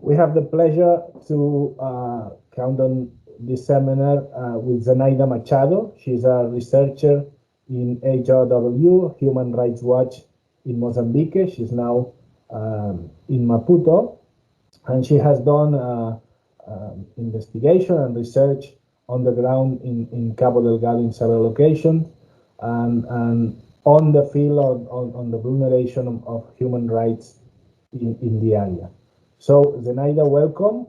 We have the pleasure to count on this seminar with Zenaida Machado. She's a researcher in HRW, Human Rights Watch in Mozambique. She's now in Maputo, and she has done investigation and research on the ground in Cabo Delgado in several locations, and on the field on the vulneration of human rights in the area. So Zenaida, welcome.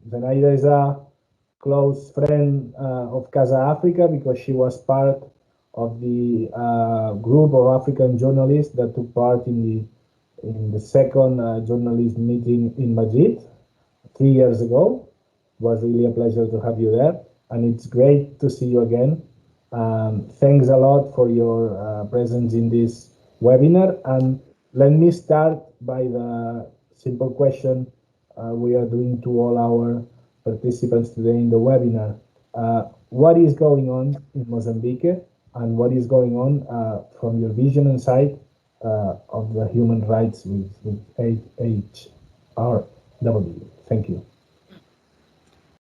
Zenaida is a close friend of Casa África because she was part of the group of African journalists that took part in the second journalist meeting in Madrid 3 years ago. It was really a pleasure to have you there, and it's great to see you again. Thanks a lot for your presence in this webinar. And let me start by the simple question we are doing to all our participants today in the webinar. What is going on in Mozambique, and what is going on from your vision and sight of the human rights with HRW? Thank you.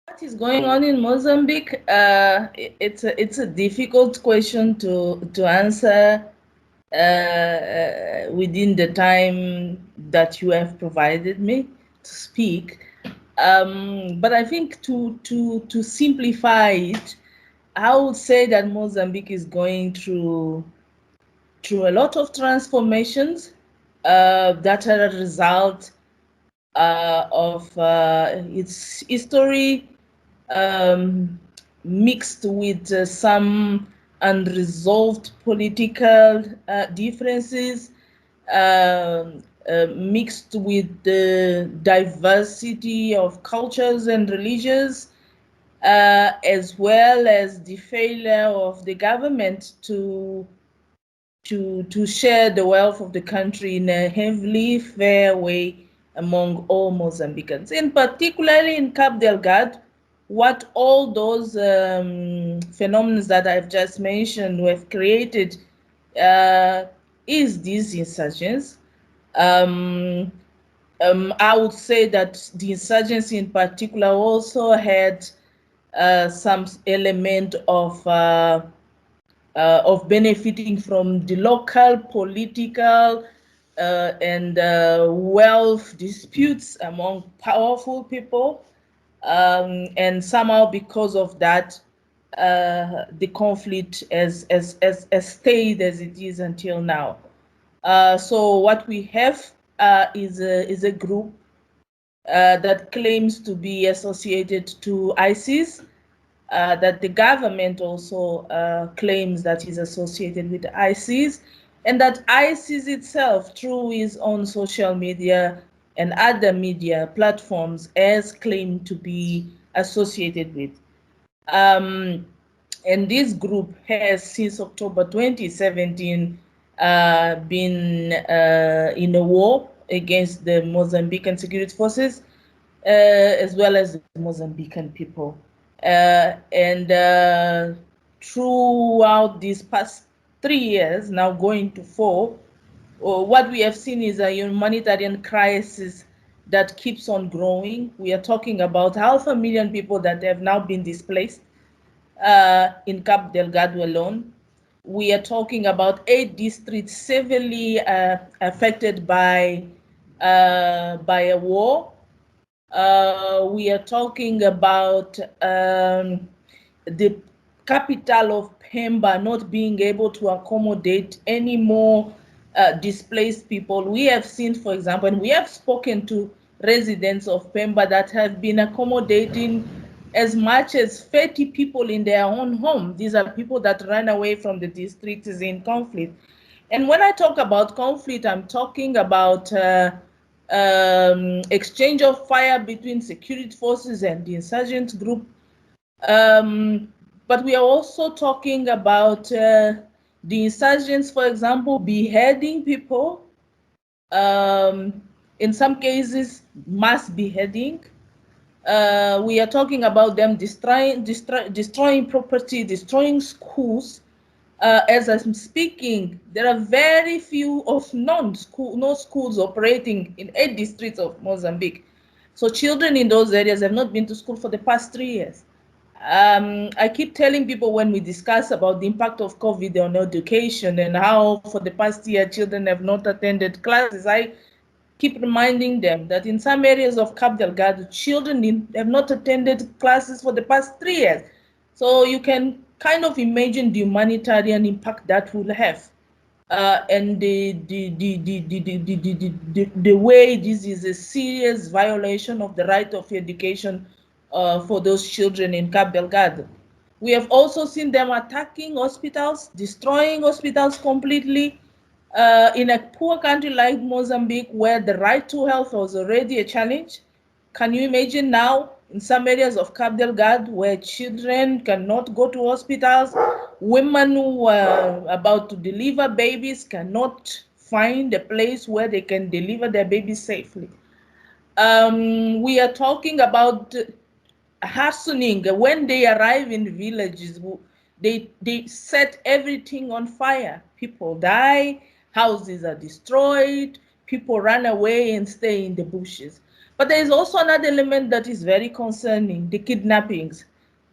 What is going on in Mozambique? It's a difficult question to answer within the time that you have provided me to speak. But I think to simplify it, I would say that Mozambique is going through a lot of transformations that are a result of its history, mixed with some unresolved political differences, mixed with the diversity of cultures and religions, as well as the failure of the government to share the wealth of the country in a heavily fair way among all Mozambicans. In particularly in Cabo Delgado, what all those phenomena that I've just mentioned have created is these insurgents. I would say that the insurgency in particular also had some element of benefiting from the local political and wealth disputes among powerful people, and somehow because of that, the conflict has stayed as it is until now. So what we have is a group that claims to be associated to ISIS, that the government also claims that is associated with ISIS, and that ISIS itself, through its own social media and other media platforms, has claimed to be associated with. And this group has, since October 2017, been in a war against the Mozambican security forces, as well as the Mozambican people. And throughout these past 3 years, now going to 4, what we have seen is a humanitarian crisis that keeps on growing. We are talking about 500,000 people that have now been displaced in Cabo Delgado alone. We are talking about 8 districts severely affected by a war. We are talking about the capital of Pemba not being able to accommodate any more displaced people. We have seen, for example, and we have spoken to residents of Pemba that have been accommodating as much as 30 people in their own home. These are people that ran away from the districts in conflict. And when I talk about conflict, I'm talking about exchange of fire between security forces and the insurgent group. But we are also talking about the insurgents, for example, beheading people, in some cases, mass beheading. We are talking about them destroying property, destroying schools. As I'm speaking, there are very few of no schools operating in 8 districts of Mozambique. So children in those areas have not been to school for the past 3 years. I keep telling people when we discuss about the impact of COVID on education and how for the past year children have not attended classes, I keep reminding them that in some areas of Cabo Delgado, children have not attended classes for the past 3 years. So you can kind of imagine the humanitarian impact that will have. And the way this is a serious violation of the right of education for those children in Cabo Delgado. We have also seen them attacking hospitals, destroying hospitals completely. In a poor country like Mozambique, where the right to health was already a challenge, can you imagine now in some areas of Cabo Delgado where children cannot go to hospitals, women who are about to deliver babies cannot find a place where they can deliver their babies safely. We are talking about hastening. When they arrive in villages, they set everything on fire. People die, houses are destroyed, people run away and stay in the bushes. But there is also another element that is very concerning, the kidnappings.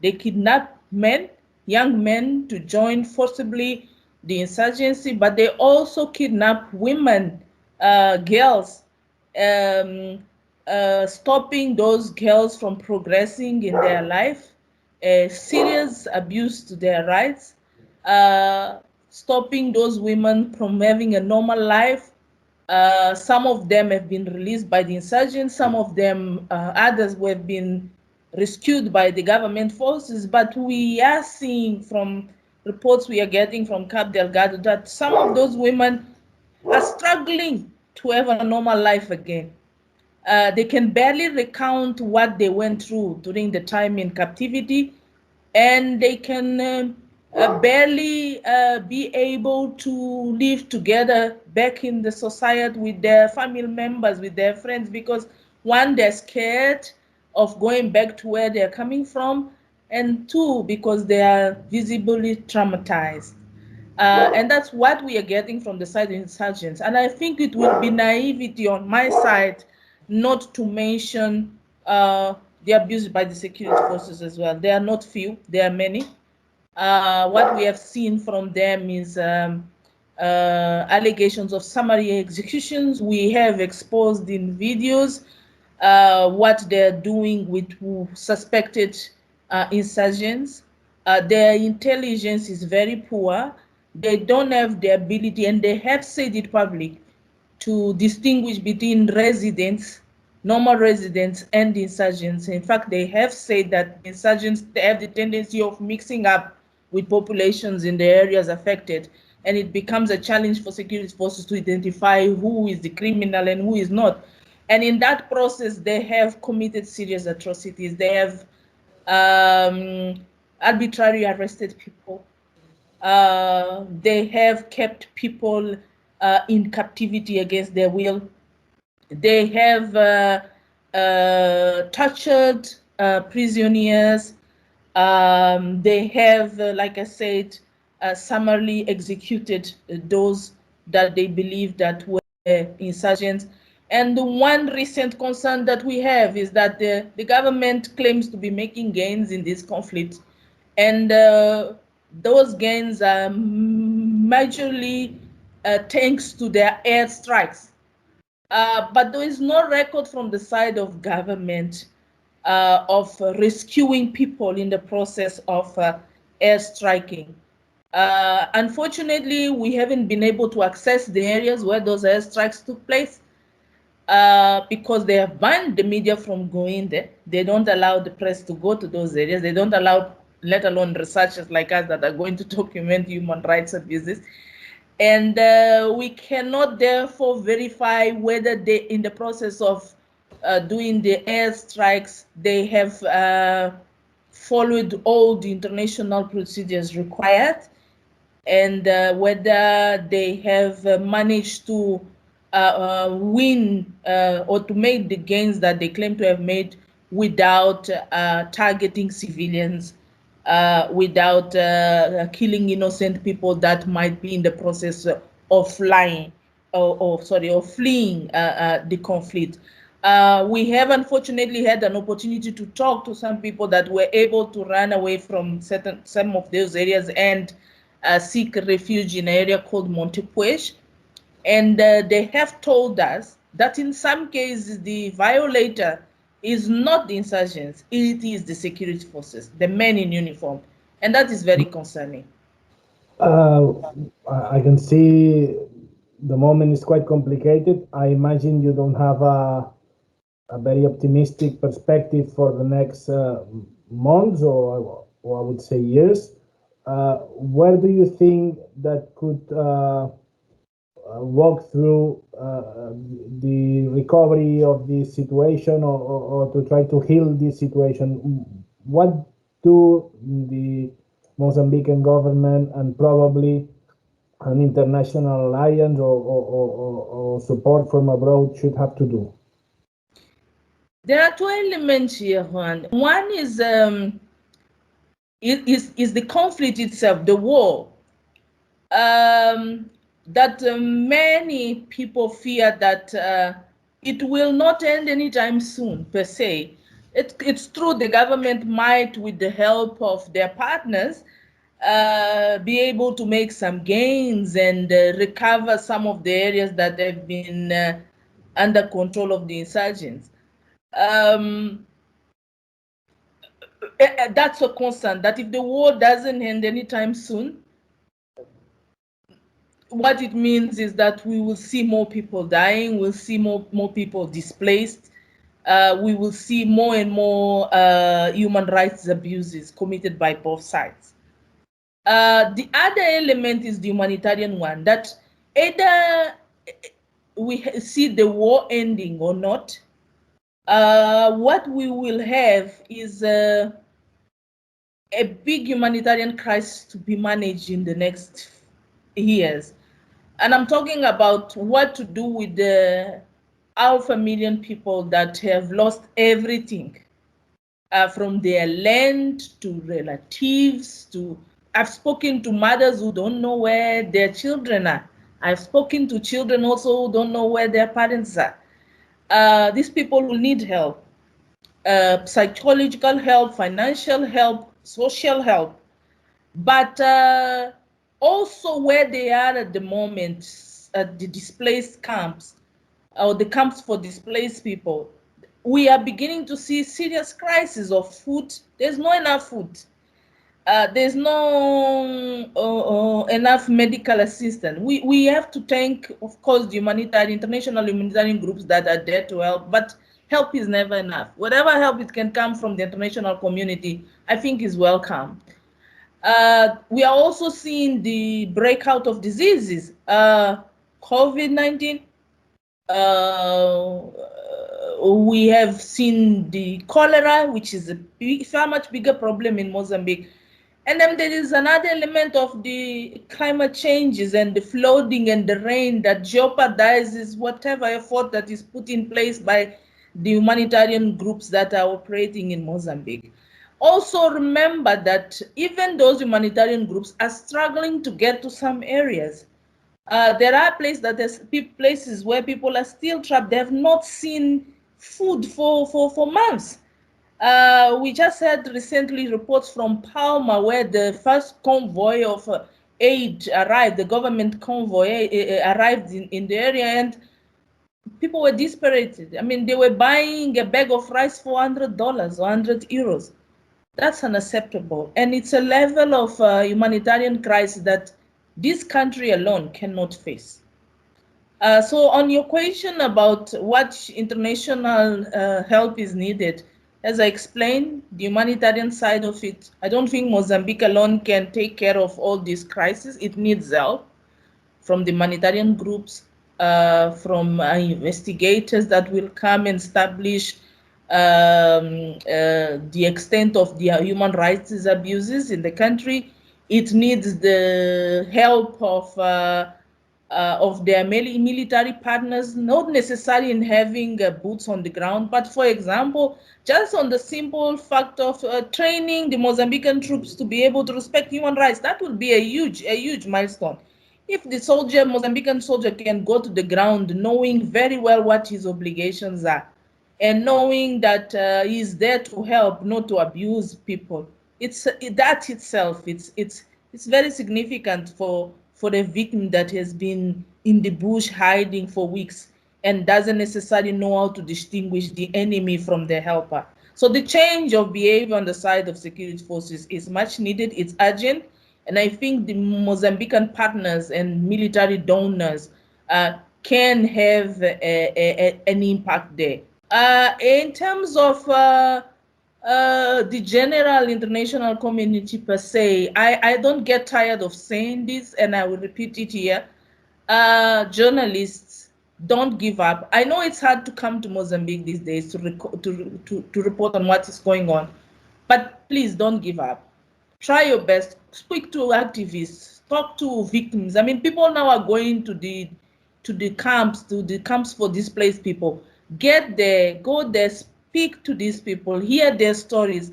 They kidnap men, young men, to join forcibly the insurgency, but they also kidnap women, girls, stopping those girls from progressing in their life, serious abuse to their rights, stopping those women from having a normal life. Some of them have been released by the insurgents, some of them, others have been rescued by the government forces, but we are seeing from reports we are getting from Cabo Delgado that some of those women are struggling to have a normal life again. They can barely recount what they went through during the time in captivity, and they can barely be able to live together back in the society with their family members, with their friends, because one, they're scared of going back to where they're coming from, and two, because they are visibly traumatized. And that's what we are getting from the side of insurgents. And I think it would be naivety on my side not to mention the abuse by the security forces as well. They are not few, there are many. What we have seen from them is allegations of summary executions. We have exposed in videos what they're doing with suspected insurgents. Their intelligence is very poor. They don't have the ability, and they have said it public, to distinguish between residents, normal residents, and insurgents. In fact, they have said that insurgents have the tendency of mixing up with populations in the areas affected, and it becomes a challenge for security forces to identify who is the criminal and who is not. And in that process, they have committed serious atrocities. They have arbitrarily arrested people. They have kept people in captivity against their will. They have tortured prisoners. They have, like I said, summarily executed those that they believe that were insurgents. And the one recent concern that we have is that the government claims to be making gains in this conflict. And those gains are majorly thanks to their airstrikes. But there is no record from the side of government of rescuing people in the process of airstriking. Unfortunately, we haven't been able to access the areas where those airstrikes took place because they have banned the media from going there. They don't allow the press to go to those areas. They don't allow, let alone researchers like us that are going to document human rights abuses. And we cannot therefore verify whether they, in the process of doing the airstrikes, they have followed all the international procedures required, and whether they have managed to win or to make the gains that they claim to have made without targeting civilians, without killing innocent people that might be in the process of flying or fleeing the conflict. We have unfortunately had an opportunity to talk to some people that were able to run away from some of those areas and seek refuge in an area called Montepuez. And they have told us that in some cases the violator is not the insurgents, it is the security forces, the men in uniform. And that is very concerning. I can see the moment is quite complicated. I imagine you don't have a very optimistic perspective for the next months or I would say years. Where do you think that could walk through the recovery of this situation or to try to heal this situation? What do the Mozambican government and probably an international alliance or support from abroad should have to do? There are two elements here, Juan. One is the conflict itself, the war. That many people fear that it will not end anytime soon, per se. It's true the government might, with the help of their partners, be able to make some gains and recover some of the areas that have been under control of the insurgents. That's a concern, that if the war doesn't end anytime soon, what it means is that we will see more people dying, we'll see more people displaced, we will see more and more human rights abuses committed by both sides. The other element is the humanitarian one, that either we see the war ending or not, what we will have is a big humanitarian crisis to be managed in the next years. And I'm talking about what to do with the half a million people that have lost everything, from their land to relatives to, I've spoken to mothers who don't know where their children are. I've spoken to children also who don't know where their parents are. These people will need help, psychological help, financial help, social help. But also where they are at the moment, at the displaced camps, or the camps for displaced people, we are beginning to see serious crisis of food. There's not enough food. There's no enough medical assistance. We have to thank, of course, the international humanitarian groups that are there to help, but help is never enough. Whatever help it can come from the international community, I think is welcome. We are also seeing the breakout of diseases, COVID-19. We have seen the cholera, which is a far much bigger problem in Mozambique. And then there is another element of the climate changes and the flooding and the rain that jeopardizes whatever effort that is put in place by the humanitarian groups that are operating in Mozambique. Also remember that even those humanitarian groups are struggling to get to some areas. There are places where people are still trapped. They have not seen food for months. We just had recently reports from Palma where the first convoy of aid arrived, the government convoy arrived in the area, and people were desperate. I mean, they were buying a bag of rice for $100 or 100 euros. That's unacceptable. And it's a level of humanitarian crisis that this country alone cannot face. So on your question about what international help is needed, as I explained, the humanitarian side of it, I don't think Mozambique alone can take care of all these crises. It needs help from the humanitarian groups, from investigators that will come and establish the extent of the human rights abuses in the country. It needs the help of their military partners, not necessarily in having boots on the ground, but for example, just on the simple fact of training the Mozambican troops to be able to respect human rights. That would be a huge milestone. If the Mozambican soldier can go to the ground knowing very well what his obligations are, and knowing that he's there to help, not to abuse people. It's that itself. It's very significant for the victim that has been in the bush hiding for weeks and doesn't necessarily know how to distinguish the enemy from the helper. So the change of behavior on the side of security forces is much needed. It's urgent, and I think the Mozambican partners and military donors can have an impact there. In terms of the general international community per se, I don't get tired of saying this, and I will repeat it here. Journalists, don't give up. I know it's hard to come to Mozambique these days to report on what is going on, but please don't give up. Try your best. Speak to activists. Talk to victims. I mean, people now are going to the camps for displaced people. Get there, go there, speak to these people, hear their stories.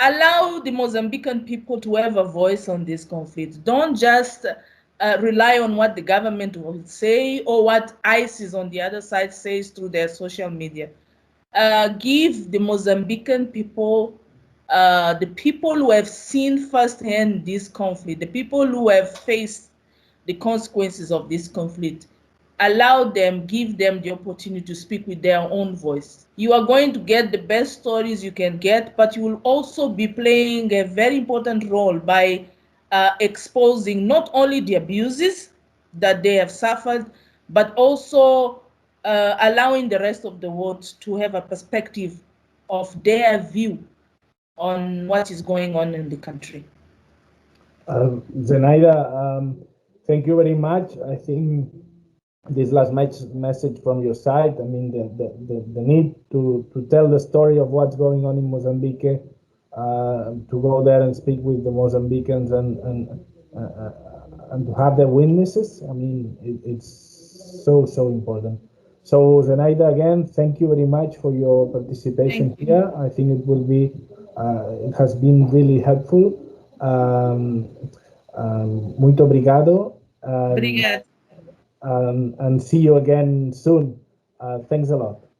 Allow the Mozambican people to have a voice on this conflict. Don't just rely on what the government will say or what ISIS on the other side says through their social media. Give the Mozambican people, the people who have seen firsthand this conflict, the people who have faced the consequences of this conflict, allow them, give them the opportunity to speak with their own voice. You are going to get the best stories you can get, but you will also be playing a very important role by exposing not only the abuses that they have suffered, but also allowing the rest of the world to have a perspective of their view on what is going on in the country. Zenaida, thank you very much. I think this last message from your side, I mean, the need to tell the story of what's going on in Mozambique, to go there and speak with the Mozambicans and to have their witnesses. I mean, it's so important. So Zenaida, again, thank you very much for your participation here. I think it will be, it has been really helpful. Muito obrigado. Obrigada. And see you again soon. Thanks a lot.